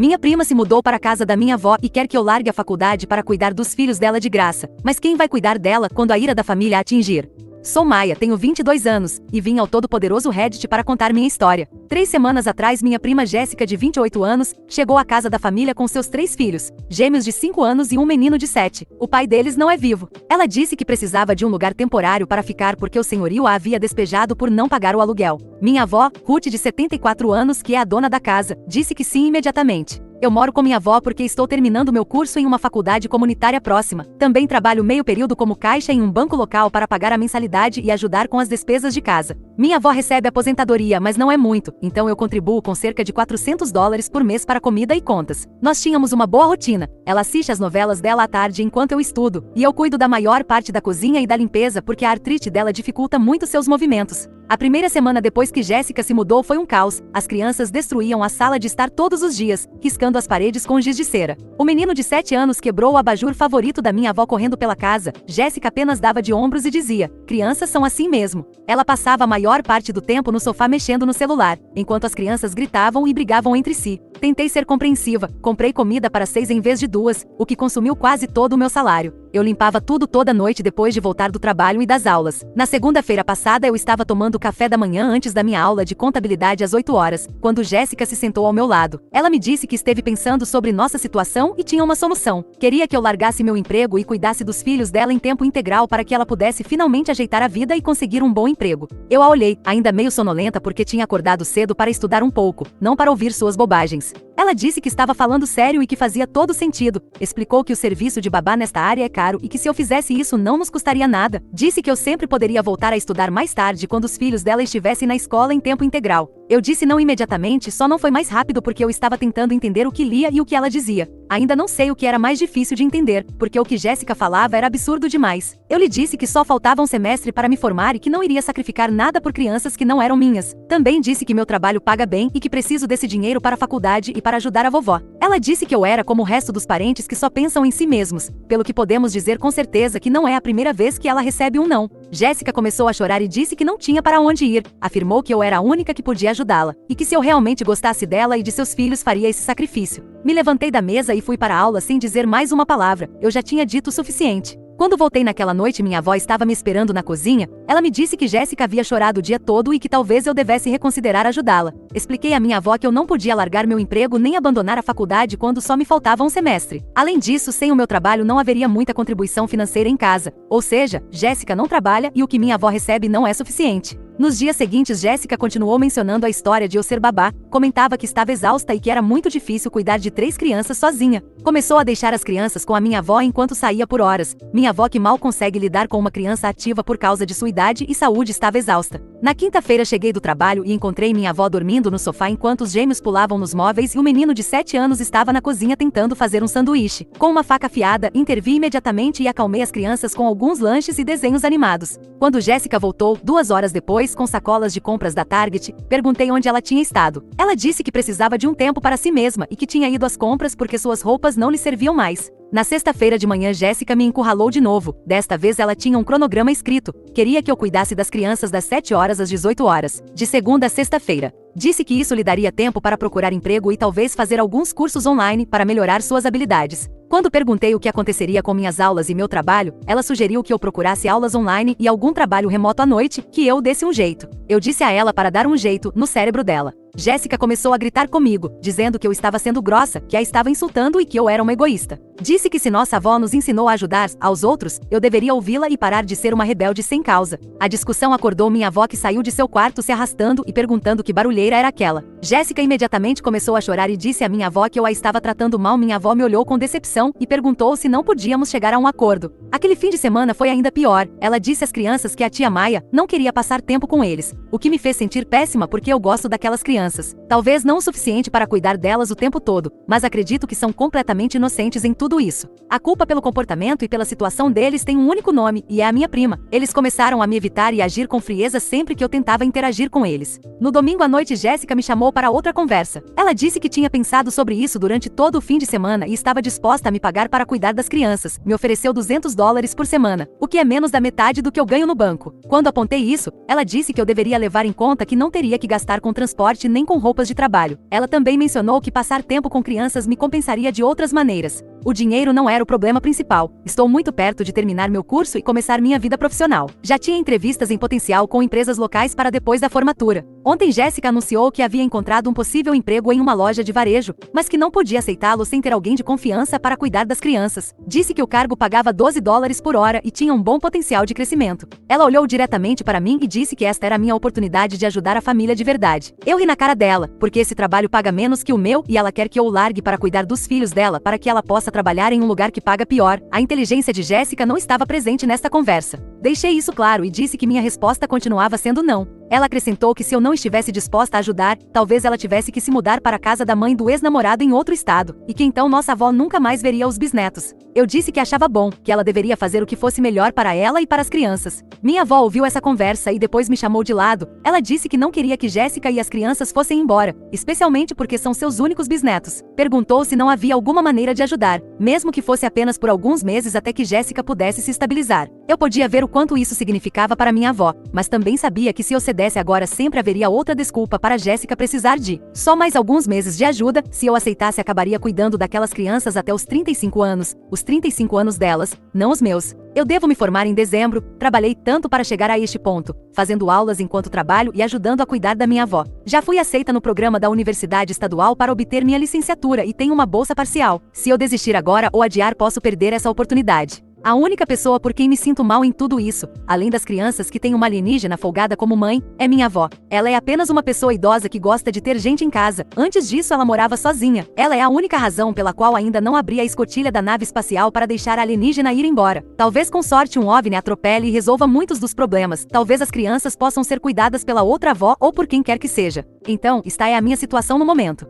Minha prima se mudou para a casa da minha avó e quer que eu largue a faculdade para cuidar dos filhos dela de graça. Mas quem vai cuidar dela quando a ira da família a atingir? Sou Maia, tenho 22 anos, e vim ao todo-poderoso Reddit para contar minha história. 3 semanas atrás, minha prima Jéssica, de 28 anos, chegou à casa da família com seus 3 filhos, gêmeos de 5 anos e um menino de 7. O pai deles não é vivo. Ela disse que precisava de um lugar temporário para ficar porque o senhorio a havia despejado por não pagar o aluguel. Minha avó, Ruth, de 74 anos, que é a dona da casa, disse que sim imediatamente. Eu moro com minha avó porque estou terminando meu curso em uma faculdade comunitária próxima. Também trabalho meio período como caixa em um banco local para pagar a mensalidade e ajudar com as despesas de casa. Minha avó recebe aposentadoria, mas não é muito, então eu contribuo com cerca de $400 por mês para comida e contas. Nós tínhamos uma boa rotina. Ela assiste as novelas dela à tarde enquanto eu estudo, e eu cuido da maior parte da cozinha e da limpeza porque a artrite dela dificulta muito seus movimentos. A primeira semana depois que Jéssica se mudou foi um caos. As crianças destruíam a sala de estar todos os dias, riscando as paredes com giz de cera. O menino de 7 anos quebrou o abajur favorito da minha avó correndo pela casa. Jéssica apenas dava de ombros e dizia: crianças são assim mesmo. Ela passava a maior parte do tempo no sofá mexendo no celular, enquanto as crianças gritavam e brigavam entre si. Tentei ser compreensiva, comprei comida para 6 em vez de 2, o que consumiu quase todo o meu salário. Eu limpava tudo toda noite depois de voltar do trabalho e das aulas. Na segunda-feira passada eu estava tomando café da manhã antes da minha aula de contabilidade às 8 horas, quando Jéssica se sentou ao meu lado. Ela me disse que esteve pensando sobre nossa situação e tinha uma solução. Queria que eu largasse meu emprego e cuidasse dos filhos dela em tempo integral para que ela pudesse finalmente ajeitar a vida e conseguir um bom emprego. Eu a olhei, ainda meio sonolenta porque tinha acordado cedo para estudar um pouco, não para ouvir suas bobagens. Ela disse que estava falando sério e que fazia todo sentido. Explicou que o serviço de babá nesta área é caro e que se eu fizesse isso não nos custaria nada. Disse que eu sempre poderia voltar a estudar mais tarde quando os filhos dela estivessem na escola em tempo integral. Eu disse não imediatamente, só não foi mais rápido porque eu estava tentando entender o que lia e o que ela dizia. Ainda não sei o que era mais difícil de entender, porque o que Jéssica falava era absurdo demais. Eu lhe disse que só faltava um semestre para me formar e que não iria sacrificar nada por crianças que não eram minhas. Também disse que meu trabalho paga bem e que preciso desse dinheiro para a faculdade e para ajudar a vovó. Ela disse que eu era como o resto dos parentes que só pensam em si mesmos, pelo que podemos dizer com certeza que não é a primeira vez que ela recebe um não. Jéssica começou a chorar e disse que não tinha para onde ir. Afirmou que eu era a única que podia ajudá-la, e que se eu realmente gostasse dela e de seus filhos faria esse sacrifício. Me levantei da mesa e fui para a aula sem dizer mais uma palavra, eu já tinha dito o suficiente. Quando voltei naquela noite, minha avó estava me esperando na cozinha. Ela me disse que Jéssica havia chorado o dia todo e que talvez eu devesse reconsiderar ajudá-la. Expliquei à minha avó que eu não podia largar meu emprego nem abandonar a faculdade quando só me faltava um semestre. Além disso, sem o meu trabalho não haveria muita contribuição financeira em casa. Ou seja, Jéssica não trabalha e o que minha avó recebe não é suficiente. Nos dias seguintes, Jéssica continuou mencionando a história de eu ser babá, comentava que estava exausta e que era muito difícil cuidar de 3 crianças sozinha. Começou a deixar as crianças com a minha avó enquanto saía por horas. Minha avó, que mal consegue lidar com uma criança ativa por causa de sua idade e saúde, estava exausta. Na quinta-feira cheguei do trabalho e encontrei minha avó dormindo no sofá enquanto os gêmeos pulavam nos móveis e o menino de 7 anos estava na cozinha tentando fazer um sanduíche. Com uma faca afiada, intervi imediatamente e acalmei as crianças com alguns lanches e desenhos animados. Quando Jéssica voltou, 2 horas depois, com sacolas de compras da Target, perguntei onde ela tinha estado. Ela disse que precisava de um tempo para si mesma e que tinha ido às compras porque suas roupas não lhe serviam mais. Na sexta-feira de manhã, Jéssica me encurralou de novo. Desta vez ela tinha um cronograma escrito. Queria que eu cuidasse das crianças das 7 horas às 18 horas, de segunda a sexta-feira. Disse que isso lhe daria tempo para procurar emprego e talvez fazer alguns cursos online para melhorar suas habilidades. Quando perguntei o que aconteceria com minhas aulas e meu trabalho, ela sugeriu que eu procurasse aulas online e algum trabalho remoto à noite, que eu desse um jeito. Eu disse a ela para dar um jeito no cérebro dela. Jéssica começou a gritar comigo, dizendo que eu estava sendo grossa, que a estava insultando e que eu era uma egoísta. Disse que se nossa avó nos ensinou a ajudar aos outros, eu deveria ouvi-la e parar de ser uma rebelde sem causa. A discussão acordou minha avó, que saiu de seu quarto se arrastando e perguntando que barulheira era aquela. Jéssica imediatamente começou a chorar e disse à minha avó que eu a estava tratando mal. Minha avó me olhou com decepção e perguntou se não podíamos chegar a um acordo. Aquele fim de semana foi ainda pior. Ela disse às crianças que a tia Maia não queria passar tempo com eles, o que me fez sentir péssima porque eu gosto daquelas crianças. Talvez não o suficiente para cuidar delas o tempo todo, mas acredito que são completamente inocentes em tudo tudo isso. A culpa pelo comportamento e pela situação deles tem um único nome, e é a minha prima. Eles começaram a me evitar e agir com frieza sempre que eu tentava interagir com eles. No domingo à noite, Jéssica me chamou para outra conversa. Ela disse que tinha pensado sobre isso durante todo o fim de semana e estava disposta a me pagar para cuidar das crianças. Me ofereceu $200 por semana, o que é menos da metade do que eu ganho no banco. Quando apontei isso, ela disse que eu deveria levar em conta que não teria que gastar com transporte nem com roupas de trabalho. Ela também mencionou que passar tempo com crianças me compensaria de outras maneiras. O dinheiro não era o problema principal. Estou muito perto de terminar meu curso e começar minha vida profissional. Já tinha entrevistas em potencial com empresas locais para depois da formatura. Ontem Jéssica anunciou que havia encontrado um possível emprego em uma loja de varejo, mas que não podia aceitá-lo sem ter alguém de confiança para cuidar das crianças. Disse que o cargo pagava $12 por hora e tinha um bom potencial de crescimento. Ela olhou diretamente para mim e disse que esta era a minha oportunidade de ajudar a família de verdade. Eu ri na cara dela, porque esse trabalho paga menos que o meu e ela quer que eu o largue para cuidar dos filhos dela para que ela possa trabalhar em um lugar que paga pior. A inteligência de Jéssica não estava presente nesta conversa. Deixei isso claro e disse que minha resposta continuava sendo não. Ela acrescentou que se eu não estivesse disposta a ajudar, talvez ela tivesse que se mudar para a casa da mãe do ex-namorado em outro estado, e que então nossa avó nunca mais veria os bisnetos. Eu disse que achava bom, que ela deveria fazer o que fosse melhor para ela e para as crianças. Minha avó ouviu essa conversa e depois me chamou de lado. Ela disse que não queria que Jéssica e as crianças fossem embora, especialmente porque são seus únicos bisnetos. Perguntou se não havia alguma maneira de ajudar, mesmo que fosse apenas por alguns meses até que Jéssica pudesse se estabilizar. Eu podia ver o quanto isso significava para minha avó, mas também sabia que se eu cedesse agora sempre haveria outra desculpa para Jéssica precisar de só mais alguns meses de ajuda. Se eu aceitasse, acabaria cuidando daquelas crianças até os 35 anos, os 35 anos delas, não os meus. Eu devo me formar em dezembro. Trabalhei tanto para chegar a este ponto, fazendo aulas enquanto trabalho e ajudando a cuidar da minha avó. Já fui aceita no programa da Universidade Estadual para obter minha licenciatura e tenho uma bolsa parcial. Se eu desistir agora ou adiar, posso perder essa oportunidade. A única pessoa por quem me sinto mal em tudo isso, além das crianças que têm uma alienígena folgada como mãe, é minha avó. Ela é apenas uma pessoa idosa que gosta de ter gente em casa. Antes disso, ela morava sozinha. Ela é a única razão pela qual ainda não abri a escotilha da nave espacial para deixar a alienígena ir embora. Talvez com sorte um OVNI atropele e resolva muitos dos problemas. Talvez as crianças possam ser cuidadas pela outra avó ou por quem quer que seja. Então, esta é a minha situação no momento.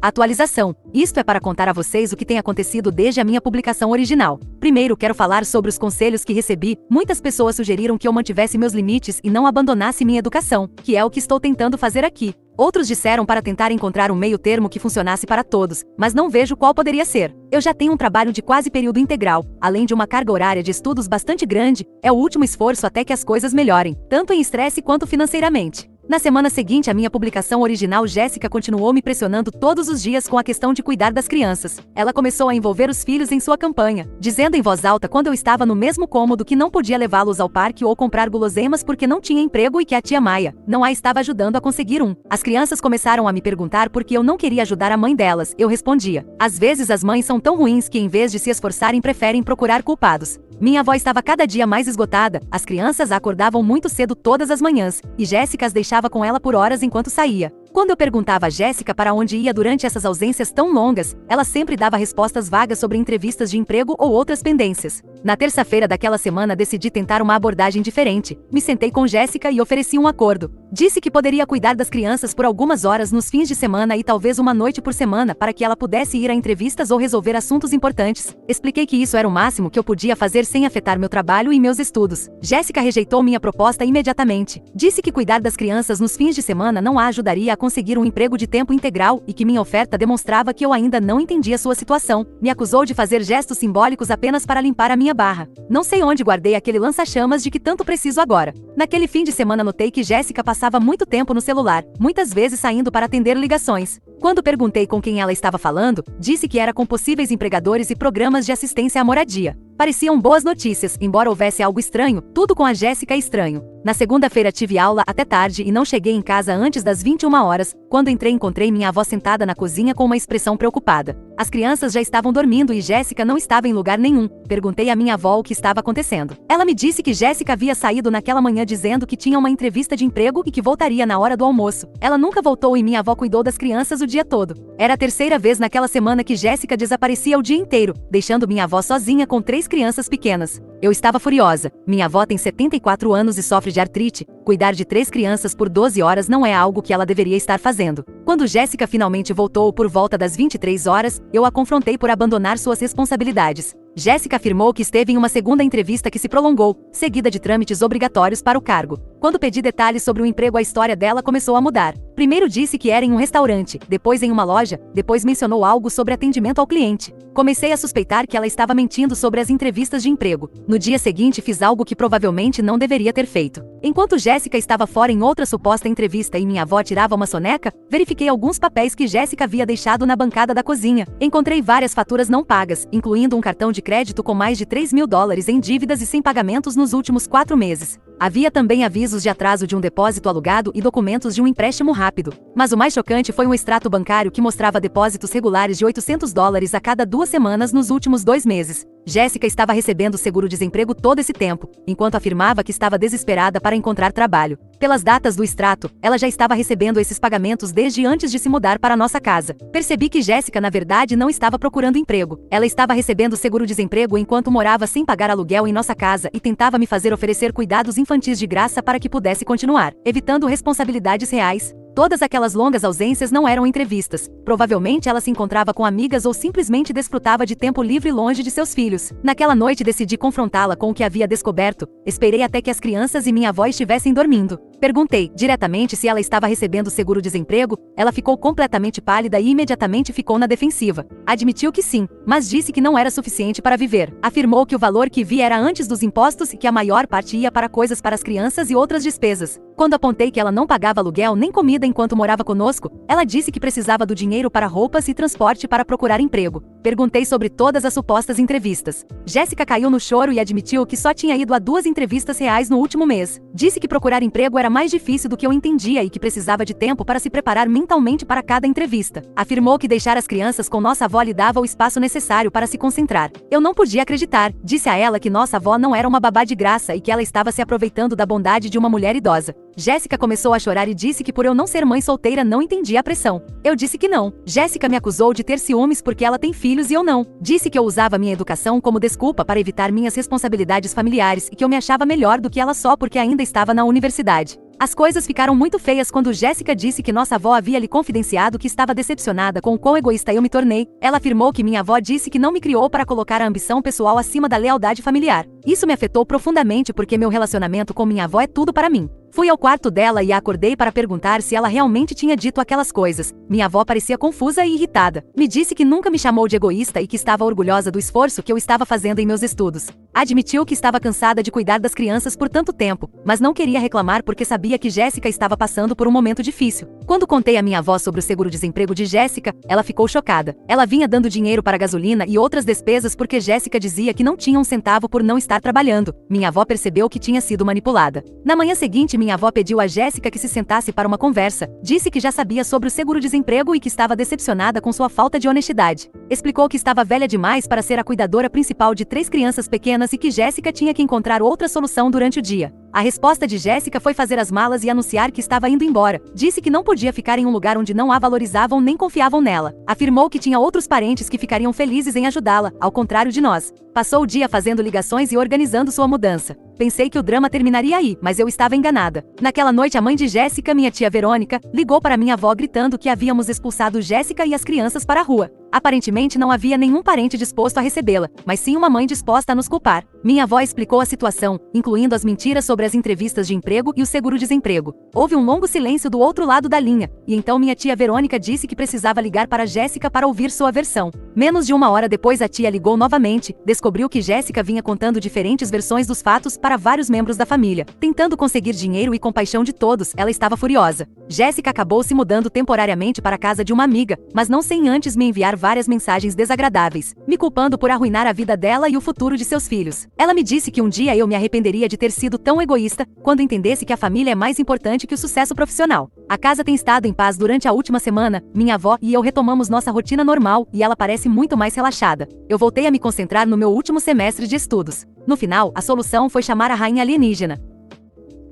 Atualização. Isto é para contar a vocês o que tem acontecido desde a minha publicação original. Primeiro, quero falar sobre os conselhos que recebi. Muitas pessoas sugeriram que eu mantivesse meus limites e não abandonasse minha educação, que é o que estou tentando fazer aqui. Outros disseram para tentar encontrar um meio termo que funcionasse para todos, mas não vejo qual poderia ser. Eu já tenho um trabalho de quase período integral, além de uma carga horária de estudos bastante grande. É o último esforço até que as coisas melhorem, tanto em estresse quanto financeiramente. Na semana seguinte à minha publicação original, Jéssica continuou me pressionando todos os dias com a questão de cuidar das crianças. Ela começou a envolver os filhos em sua campanha, dizendo em voz alta quando eu estava no mesmo cômodo que não podia levá-los ao parque ou comprar guloseimas porque não tinha emprego e que a tia Maia não a estava ajudando a conseguir um. As crianças começaram a me perguntar por que eu não queria ajudar a mãe delas. Eu respondia: às vezes as mães são tão ruins que em vez de se esforçarem preferem procurar culpados. Minha avó estava cada dia mais esgotada, as crianças a acordavam muito cedo todas as manhãs, e Jéssica as deixava com ela por horas enquanto saía. Quando eu perguntava a Jéssica para onde ia durante essas ausências tão longas, ela sempre dava respostas vagas sobre entrevistas de emprego ou outras pendências. Na terça-feira daquela semana decidi tentar uma abordagem diferente. Me sentei com Jéssica e ofereci um acordo. Disse que poderia cuidar das crianças por algumas horas nos fins de semana e talvez uma noite por semana para que ela pudesse ir a entrevistas ou resolver assuntos importantes. Expliquei que isso era o máximo que eu podia fazer sem afetar meu trabalho e meus estudos. Jéssica rejeitou minha proposta imediatamente. Disse que cuidar das crianças nos fins de semana não a ajudaria a conseguir um emprego de tempo integral e que minha oferta demonstrava que eu ainda não entendia sua situação. Me acusou de fazer gestos simbólicos apenas para limpar a minha barra. Não sei onde guardei aquele lança-chamas de que tanto preciso agora. Naquele fim de semana notei que Jéssica passava muito tempo no celular, muitas vezes saindo para atender ligações. Quando perguntei com quem ela estava falando, disse que era com possíveis empregadores e programas de assistência à moradia. Pareciam boas notícias, embora houvesse algo estranho. Tudo com a Jéssica é estranho. Na segunda-feira tive aula até tarde e não cheguei em casa antes das 21 horas. Quando entrei, encontrei minha avó sentada na cozinha com uma expressão preocupada. As crianças já estavam dormindo e Jéssica não estava em lugar nenhum. Perguntei à minha avó o que estava acontecendo. Ela me disse que Jéssica havia saído naquela manhã dizendo que tinha uma entrevista de emprego e que voltaria na hora do almoço. Ela nunca voltou e minha avó cuidou das crianças o dia todo. Era a terceira vez naquela semana que Jéssica desaparecia o dia inteiro, deixando minha avó sozinha com 3 crianças pequenas. Eu estava furiosa. Minha avó tem 74 anos e sofre de artrite. Cuidar de 3 crianças por 12 horas não é algo que ela deveria estar fazendo. Quando Jéssica finalmente voltou por volta das 23 horas, eu a confrontei por abandonar suas responsabilidades. Jéssica afirmou que esteve em uma segunda entrevista que se prolongou, seguida de trâmites obrigatórios para o cargo. Quando pedi detalhes sobre o emprego, a história dela começou a mudar. Primeiro disse que era em um restaurante, depois em uma loja, depois mencionou algo sobre atendimento ao cliente. Comecei a suspeitar que ela estava mentindo sobre as entrevistas de emprego. No dia seguinte fiz algo que provavelmente não deveria ter feito. Enquanto Jéssica estava fora em outra suposta entrevista e minha avó tirava uma soneca, verifiquei alguns papéis que Jéssica havia deixado na bancada da cozinha. Encontrei várias faturas não pagas, incluindo um cartão de crédito com mais de $3.000 em dívidas e sem pagamentos nos últimos 4 meses. Havia também avisos de atraso de um depósito alugado e documentos de um empréstimo rápido. Mas o mais chocante foi um extrato bancário que mostrava depósitos regulares de $800 a cada 2 semanas nos últimos 2 meses. Jéssica estava recebendo seguro-desemprego todo esse tempo, enquanto afirmava que estava desesperada para encontrar trabalho. Pelas datas do extrato, ela já estava recebendo esses pagamentos desde antes de se mudar para nossa casa. Percebi que Jéssica, na verdade, não estava procurando emprego. Ela estava recebendo seguro-desemprego enquanto morava sem pagar aluguel em nossa casa e tentava me fazer oferecer cuidados infantis de graça para que pudesse continuar, evitando responsabilidades reais. Todas aquelas longas ausências não eram entrevistas. Provavelmente ela se encontrava com amigas ou simplesmente desfrutava de tempo livre longe de seus filhos. Naquela noite decidi confrontá-la com o que havia descoberto. Esperei até que as crianças e minha avó estivessem dormindo. Perguntei diretamente se ela estava recebendo seguro-desemprego. Ela ficou completamente pálida e imediatamente ficou na defensiva. Admitiu que sim, mas disse que não era suficiente para viver. Afirmou que o valor que via era antes dos impostos e que a maior parte ia para coisas para as crianças e outras despesas. Quando apontei que ela não pagava aluguel nem comida enquanto morava conosco, ela disse que precisava do dinheiro para roupas e transporte para procurar emprego. Perguntei sobre todas as supostas entrevistas. Jéssica caiu no choro e admitiu que só tinha ido a 2 entrevistas reais no último mês. Disse que procurar emprego era mais difícil do que eu entendia e que precisava de tempo para se preparar mentalmente para cada entrevista. Afirmou que deixar as crianças com nossa avó lhe dava o espaço necessário para se concentrar. Eu não podia acreditar. Disse a ela que nossa avó não era uma babá de graça e que ela estava se aproveitando da bondade de uma mulher idosa. Jéssica começou a chorar e disse que por eu não ser mãe solteira não entendia a pressão. Eu disse que não. Jéssica me acusou de ter ciúmes porque ela tem filhos e eu não. Disse que eu usava minha educação como desculpa para evitar minhas responsabilidades familiares e que eu me achava melhor do que ela só porque ainda estava na universidade. As coisas ficaram muito feias quando Jéssica disse que nossa avó havia lhe confidenciado que estava decepcionada com o quão egoísta eu me tornei. Ela afirmou que minha avó disse que não me criou para colocar a ambição pessoal acima da lealdade familiar. Isso me afetou profundamente porque meu relacionamento com minha avó é tudo para mim. Fui ao quarto dela e a acordei para perguntar se ela realmente tinha dito aquelas coisas. Minha avó parecia confusa e irritada. Me disse que nunca me chamou de egoísta e que estava orgulhosa do esforço que eu estava fazendo em meus estudos. Admitiu que estava cansada de cuidar das crianças por tanto tempo, mas não queria reclamar porque sabia que Jéssica estava passando por um momento difícil. Quando contei a minha avó sobre o seguro-desemprego de Jéssica, ela ficou chocada. Ela vinha dando dinheiro para gasolina e outras despesas porque Jéssica dizia que não tinha um centavo por não estar trabalhando. Minha avó percebeu que tinha sido manipulada. Na manhã seguinte, minha avó pediu a Jéssica que se sentasse para uma conversa. Disse que já sabia sobre o seguro-desemprego e que estava decepcionada com sua falta de honestidade. Explicou que estava velha demais para ser a cuidadora principal de 3 crianças pequenas e que Jéssica tinha que encontrar outra solução durante o dia. A resposta de Jéssica foi fazer as malas e anunciar que estava indo embora. Disse que não podia ficar em um lugar onde não a valorizavam nem confiavam nela. Afirmou que tinha outros parentes que ficariam felizes em ajudá-la, ao contrário de nós. Passou o dia fazendo ligações e organizando sua mudança. Pensei que o drama terminaria aí, mas eu estava enganada. Naquela noite, a mãe de Jéssica, minha tia Verônica, ligou para minha avó gritando que havíamos expulsado Jéssica e as crianças para a rua. Aparentemente não havia nenhum parente disposto a recebê-la, mas sim uma mãe disposta a nos culpar. Minha avó explicou a situação, incluindo as mentiras sobre as entrevistas de emprego e o seguro-desemprego. Houve um longo silêncio do outro lado da linha, e então minha tia Verônica disse que precisava ligar para Jéssica para ouvir sua versão. Menos de 1 hora depois a tia ligou novamente, descobriu que Jéssica vinha contando diferentes versões dos fatos para vários membros da família. Tentando conseguir dinheiro e compaixão de todos, ela estava furiosa. Jéssica acabou se mudando temporariamente para a casa de uma amiga, mas não sem antes me enviar várias mensagens desagradáveis, me culpando por arruinar a vida dela e o futuro de seus filhos. Ela me disse que um dia eu me arrependeria de ter sido tão egoísta, quando entendesse que a família é mais importante que o sucesso profissional. A casa tem estado em paz durante a última semana, minha avó e eu retomamos nossa rotina normal e ela parece muito mais relaxada. Eu voltei a me concentrar no meu último semestre de estudos. No final, a solução foi chamar a rainha alienígena.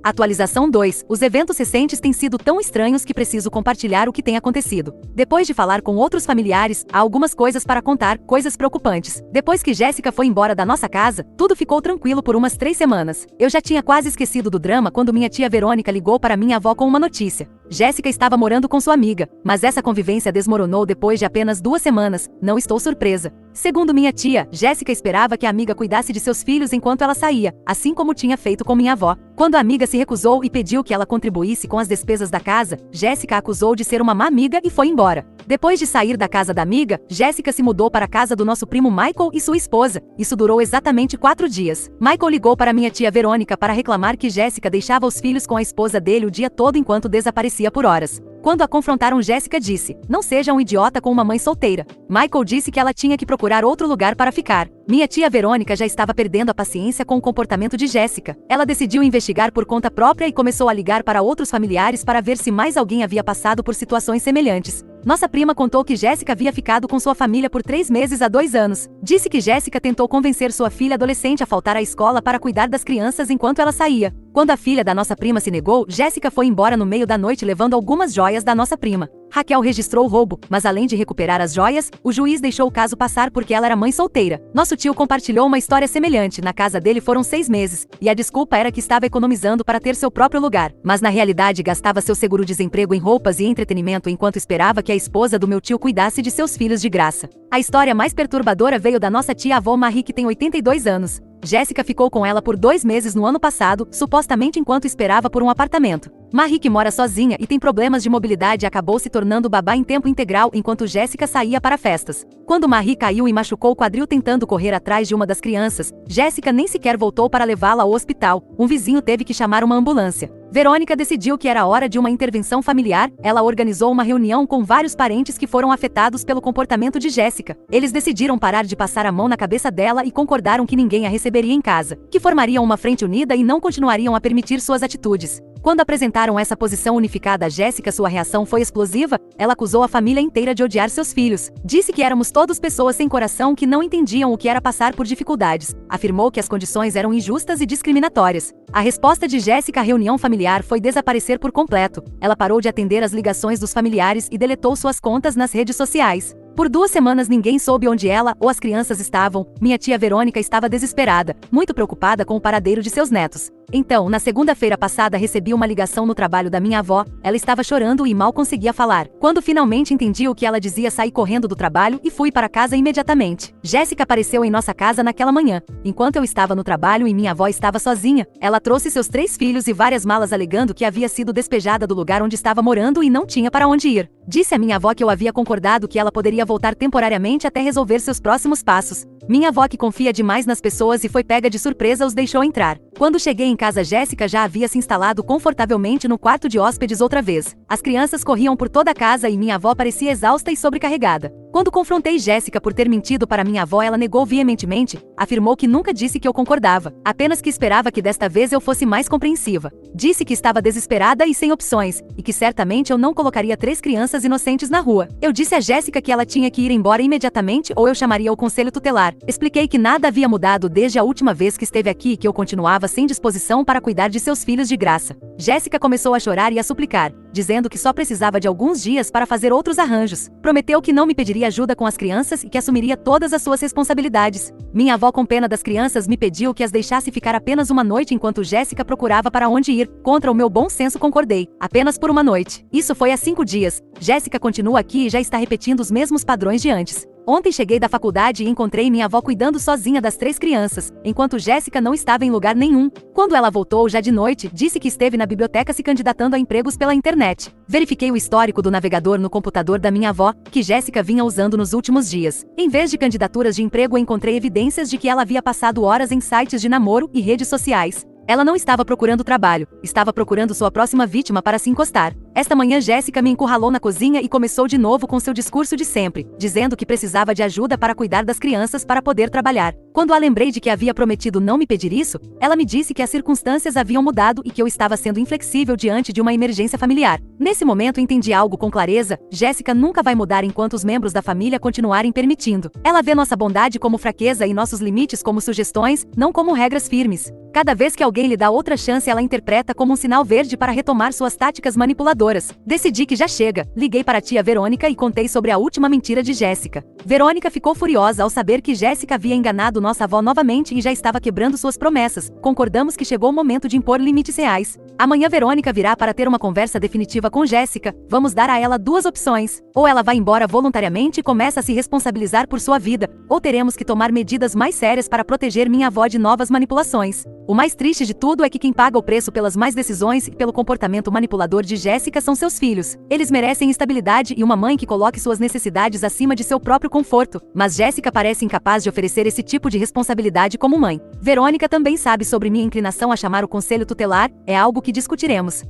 Atualização 2. Os eventos recentes têm sido tão estranhos que preciso compartilhar o que tem acontecido. Depois de falar com outros familiares, há algumas coisas para contar, coisas preocupantes. Depois que Jéssica foi embora da nossa casa, tudo ficou tranquilo por umas 3 semanas. Eu já tinha quase esquecido do drama quando minha tia Verônica ligou para minha avó com uma notícia. Jéssica estava morando com sua amiga, mas essa convivência desmoronou depois de apenas 2 semanas. Não estou surpresa. Segundo minha tia, Jéssica esperava que a amiga cuidasse de seus filhos enquanto ela saía, assim como tinha feito com minha avó. Quando a amiga se recusou e pediu que ela contribuísse com as despesas da casa, Jéssica a acusou de ser uma má amiga e foi embora. Depois de sair da casa da amiga, Jéssica se mudou para a casa do nosso primo Michael e sua esposa. Isso durou exatamente 4 dias. Michael ligou para minha tia Verônica para reclamar que Jéssica deixava os filhos com a esposa dele o dia todo enquanto desaparecia por horas. Quando a confrontaram, Jéssica disse: "Não seja um idiota com uma mãe solteira." Michael disse que ela tinha que procurar outro lugar para ficar. Minha tia Verônica já estava perdendo a paciência com o comportamento de Jéssica. Ela decidiu investigar por conta própria e começou a ligar para outros familiares para ver se mais alguém havia passado por situações semelhantes. Nossa prima contou que Jéssica havia ficado com sua família por 3 meses a 2 anos. Disse que Jéssica tentou convencer sua filha adolescente a faltar à escola para cuidar das crianças enquanto ela saía. Quando a filha da nossa prima se negou, Jéssica foi embora no meio da noite levando algumas joias da nossa prima. Raquel registrou o roubo, mas além de recuperar as joias, o juiz deixou o caso passar porque ela era mãe solteira. Nosso tio compartilhou uma história semelhante. Na casa dele foram 6 meses, e a desculpa era que estava economizando para ter seu próprio lugar, mas na realidade gastava seu seguro-desemprego em roupas e entretenimento enquanto esperava que a esposa do meu tio cuidasse de seus filhos de graça. A história mais perturbadora veio da nossa tia-avó Marie, que tem 82 anos. Jéssica ficou com ela por 2 meses no ano passado, supostamente enquanto esperava por um apartamento. Marie, que mora sozinha e tem problemas de mobilidade, acabou se tornando babá em tempo integral enquanto Jéssica saía para festas. Quando Marie caiu e machucou o quadril tentando correr atrás de uma das crianças, Jéssica nem sequer voltou para levá-la ao hospital. Um vizinho teve que chamar uma ambulância. Verônica decidiu que era hora de uma intervenção familiar. Ela organizou uma reunião com vários parentes que foram afetados pelo comportamento de Jéssica. Eles decidiram parar de passar a mão na cabeça dela e concordaram que ninguém a receberia em casa, que formariam uma frente unida e não continuariam a permitir suas atitudes. Quando apresentaram essa posição unificada a Jéssica, sua reação foi explosiva. Ela acusou a família inteira de odiar seus filhos. Disse que éramos todos pessoas sem coração que não entendiam o que era passar por dificuldades. Afirmou que as condições eram injustas e discriminatórias. A resposta de Jéssica à reunião familiar foi desaparecer por completo. Ela parou de atender as ligações dos familiares e deletou suas contas nas redes sociais. Por 2 semanas ninguém soube onde ela ou as crianças estavam. Minha tia Verônica estava desesperada, muito preocupada com o paradeiro de seus netos. Então, na segunda-feira passada, recebi uma ligação no trabalho da minha avó. Ela estava chorando e mal conseguia falar. Quando finalmente entendi o que ela dizia, saí correndo do trabalho e fui para casa imediatamente. Jéssica apareceu em nossa casa naquela manhã. Enquanto eu estava no trabalho e minha avó estava sozinha, ela trouxe seus 3 filhos e várias malas alegando que havia sido despejada do lugar onde estava morando e não tinha para onde ir. Disse à minha avó que eu havia concordado que ela poderia voltar temporariamente até resolver seus próximos passos. Minha avó, que confia demais nas pessoas e foi pega de surpresa, os deixou entrar. Quando cheguei em casa, Jéssica já havia se instalado confortavelmente no quarto de hóspedes outra vez. As crianças corriam por toda a casa e minha avó parecia exausta e sobrecarregada. Quando confrontei Jéssica por ter mentido para minha avó, ela negou veementemente. Afirmou que nunca disse que eu concordava, apenas que esperava que desta vez eu fosse mais compreensiva. Disse que estava desesperada e sem opções, e que certamente eu não colocaria 3 crianças inocentes na rua. Eu disse a Jéssica que ela tinha que ir embora imediatamente ou eu chamaria o conselho tutelar. Expliquei que nada havia mudado desde a última vez que esteve aqui e que eu continuava sem disposição para cuidar de seus filhos de graça. Jéssica começou a chorar e a suplicar, dizendo que só precisava de alguns dias para fazer outros arranjos. Prometeu que não me pediria ajuda com as crianças e que assumiria todas as suas responsabilidades. Minha avó, com pena das crianças, me pediu que as deixasse ficar apenas uma noite enquanto Jéssica procurava para onde ir. Contra o meu bom senso, concordei. Apenas por uma noite. Isso foi há 5 dias. Jéssica continua aqui e já está repetindo os mesmos padrões de antes. Ontem cheguei da faculdade e encontrei minha avó cuidando sozinha das 3 crianças, enquanto Jéssica não estava em lugar nenhum. Quando ela voltou já de noite, disse que esteve na biblioteca se candidatando a empregos pela internet. Verifiquei o histórico do navegador no computador da minha avó, que Jéssica vinha usando nos últimos dias. Em vez de candidaturas de emprego, encontrei evidências de que ela havia passado horas em sites de namoro e redes sociais. Ela não estava procurando trabalho, estava procurando sua próxima vítima para se encostar. Esta manhã Jéssica me encurralou na cozinha e começou de novo com seu discurso de sempre, dizendo que precisava de ajuda para cuidar das crianças para poder trabalhar. Quando a lembrei de que havia prometido não me pedir isso, ela me disse que as circunstâncias haviam mudado e que eu estava sendo inflexível diante de uma emergência familiar. Nesse momento entendi algo com clareza: Jéssica nunca vai mudar enquanto os membros da família continuarem permitindo. Ela vê nossa bondade como fraqueza e nossos limites como sugestões, não como regras firmes. Cada vez que alguém lhe dá outra chance, ela interpreta como um sinal verde para retomar suas táticas manipuladoras. Decidi que já chega. Liguei para a tia Verônica e contei sobre a última mentira de Jéssica. Verônica ficou furiosa ao saber que Jéssica havia enganado nossa avó novamente e já estava quebrando suas promessas. Concordamos que chegou o momento de impor limites reais. Amanhã Verônica virá para ter uma conversa definitiva com Jéssica. Vamos dar a ela duas opções. Ou ela vai embora voluntariamente e começa a se responsabilizar por sua vida, ou teremos que tomar medidas mais sérias para proteger minha avó de novas manipulações. O mais triste de tudo é que quem paga o preço pelas más decisões e pelo comportamento manipulador de Jéssica são seus filhos. Eles merecem estabilidade e uma mãe que coloque suas necessidades acima de seu próprio conforto. Mas Jéssica parece incapaz de oferecer esse tipo de responsabilidade como mãe. Verônica também sabe sobre minha inclinação a chamar o conselho tutelar, é algo que discutiremos.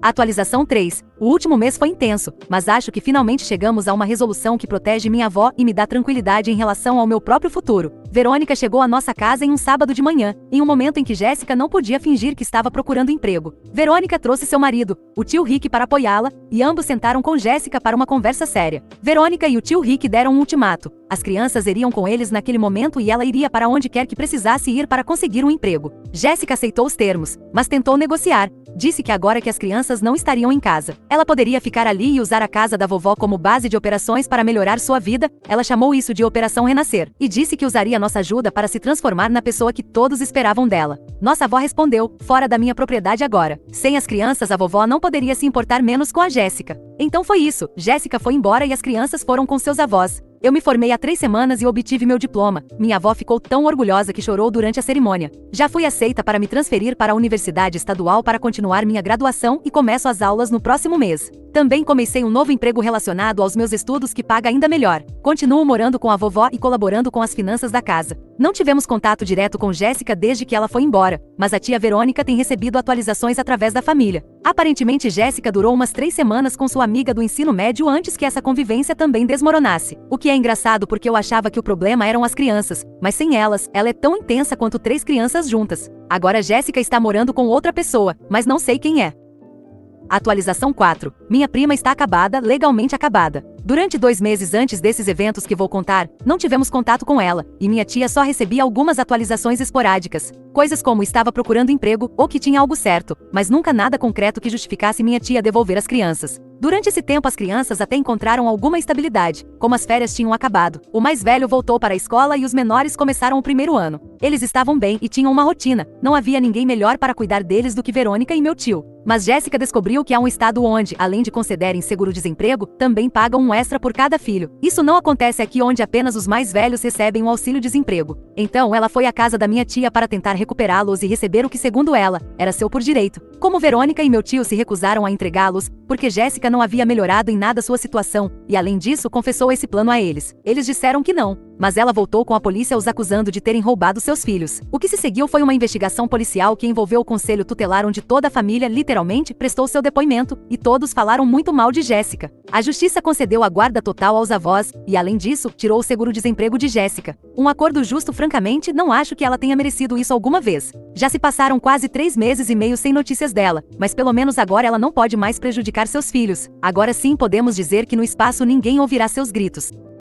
Atualização 3. O último mês foi intenso, mas acho que finalmente chegamos a uma resolução que protege minha avó e me dá tranquilidade em relação ao meu próprio futuro. Verônica chegou à nossa casa em um sábado de manhã, em um momento em que Jéssica não podia fingir que estava procurando emprego. Verônica trouxe seu marido, o tio Rick, para apoiá-la, e ambos sentaram com Jéssica para uma conversa séria. Verônica e o tio Rick deram um ultimato. As crianças iriam com eles naquele momento e ela iria para onde quer que precisasse ir para conseguir um emprego. Jéssica aceitou os termos, mas tentou negociar. Disse que agora que as crianças não estariam em casa, ela poderia ficar ali e usar a casa da vovó como base de operações para melhorar sua vida. Ela chamou isso de Operação Renascer, e disse que usaria nossa ajuda para se transformar na pessoa que todos esperavam dela. Nossa avó respondeu: fora da minha propriedade agora. Sem as crianças, a vovó não poderia se importar menos com a Jéssica. Então foi isso, Jéssica foi embora e as crianças foram com seus avós. Eu me formei há 3 semanas e obtive meu diploma. Minha avó ficou tão orgulhosa que chorou durante a cerimônia. Já fui aceita para me transferir para a Universidade Estadual para continuar minha graduação e começo as aulas no próximo mês. Também comecei um novo emprego relacionado aos meus estudos que paga ainda melhor. Continuo morando com a vovó e colaborando com as finanças da casa. Não tivemos contato direto com Jéssica desde que ela foi embora, mas a tia Verônica tem recebido atualizações através da família. Aparentemente Jéssica durou umas 3 semanas com sua amiga do ensino médio antes que essa convivência também desmoronasse. O que é engraçado porque eu achava que o problema eram as crianças, mas sem elas, ela é tão intensa quanto 3 crianças juntas. Agora Jéssica está morando com outra pessoa, mas não sei quem é. Atualização 4. Minha prima está acabada, legalmente acabada. Durante 2 meses antes desses eventos que vou contar, não tivemos contato com ela, e minha tia só recebia algumas atualizações esporádicas. Coisas como estava procurando emprego ou que tinha algo certo, mas nunca nada concreto que justificasse minha tia devolver as crianças. Durante esse tempo as crianças até encontraram alguma estabilidade, como as férias tinham acabado. O mais velho voltou para a escola e os menores começaram o primeiro ano. Eles estavam bem e tinham uma rotina, não havia ninguém melhor para cuidar deles do que Verônica e meu tio. Mas Jéssica descobriu que há um estado onde, além de concederem seguro-desemprego, também pagam um extra por cada filho. Isso não acontece aqui, onde apenas os mais velhos recebem o auxílio-desemprego. Então ela foi à casa da minha tia para tentar recuperá-los e receber o que, segundo ela, era seu por direito. Como Verônica e meu tio se recusaram a entregá-los, porque Jéssica não havia melhorado em nada sua situação, e além disso confessou esse plano a eles. Eles disseram que não, mas ela voltou com a polícia os acusando de terem roubado seus filhos. O que se seguiu foi uma investigação policial que envolveu o conselho tutelar, onde toda a família literalmente prestou seu depoimento, e todos falaram muito mal de Jéssica. A justiça concedeu a guarda total aos avós, e além disso, tirou o seguro-desemprego de Jéssica. Um acordo justo, francamente, não acho que ela tenha merecido isso alguma vez. Já se passaram quase 3 meses e meio sem notícias dela, mas pelo menos agora ela não pode mais prejudicar seus filhos. Agora sim podemos dizer que no espaço ninguém ouvirá seus gritos.